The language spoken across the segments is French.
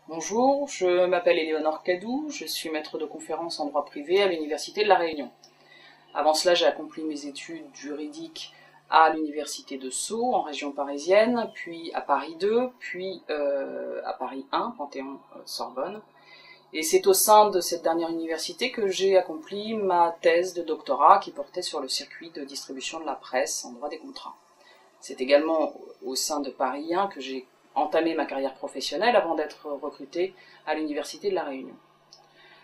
Bonjour, je m'appelle Éléonore Cadou, je suis maître de conférences en droit privé à l'Université de La Réunion. Avant cela, j'ai accompli mes études juridiques à l'Université de Sceaux, en région parisienne, puis à Paris 2, puis à Paris 1, Panthéon-Sorbonne. Et c'est au sein de cette dernière université que j'ai accompli ma thèse de doctorat qui portait sur le circuit de distribution de la presse en droit des contrats. C'est également au sein de Paris 1 que j'ai entamé ma carrière professionnelle avant d'être recrutée à l'Université de La Réunion.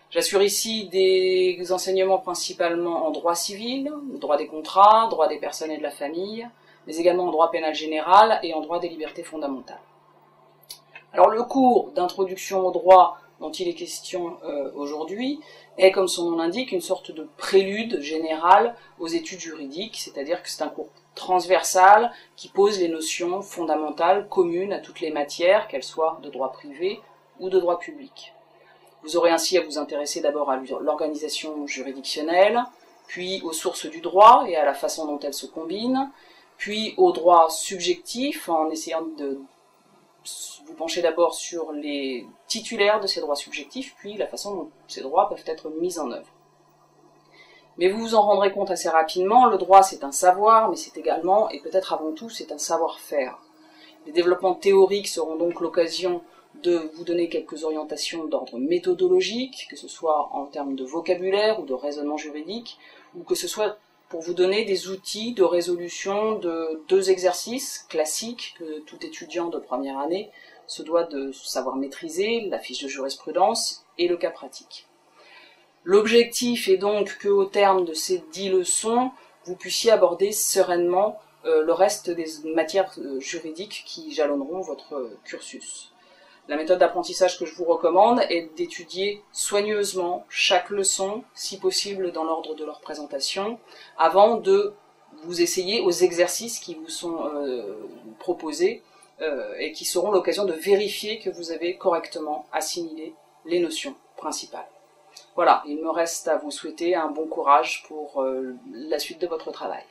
J'assure ici des enseignements principalement en droit civil, droit des contrats, droit des personnes et de la famille, mais également en droit pénal général et en droit des libertés fondamentales. Alors le cours d'introduction au droit dont il est question aujourd'hui est, comme son nom l'indique, une sorte de prélude général aux études juridiques, c'est-à-dire que c'est un cours transversal qui pose les notions fondamentales communes à toutes les matières, qu'elles soient de droit privé ou de droit public. Vous aurez ainsi à vous intéresser d'abord à l'organisation juridictionnelle, puis aux sources du droit et à la façon dont elles se combinent, puis au droit subjectif en essayant de vous pencher d'abord sur les titulaires de ces droits subjectifs, puis la façon dont ces droits peuvent être mis en œuvre. Mais vous vous en rendrez compte assez rapidement, le droit c'est un savoir, mais c'est également, et peut-être avant tout, c'est un savoir-faire. Les développements théoriques seront donc l'occasion de vous donner quelques orientations d'ordre méthodologique, que ce soit en termes de vocabulaire ou de raisonnement juridique, ou que ce soit pour vous donner des outils de résolution de deux exercices classiques que tout étudiant de première année se doit de savoir maîtriser, la fiche de jurisprudence et le cas pratique. L'objectif est donc qu'au terme de ces 10 leçons, vous puissiez aborder sereinement le reste des matières juridiques qui jalonneront votre cursus. La méthode d'apprentissage que je vous recommande est d'étudier soigneusement chaque leçon, si possible dans l'ordre de leur présentation, avant de vous essayer aux exercices qui vous sont proposés et qui seront l'occasion de vérifier que vous avez correctement assimilé les notions principales. Voilà, il me reste à vous souhaiter un bon courage pour la suite de votre travail.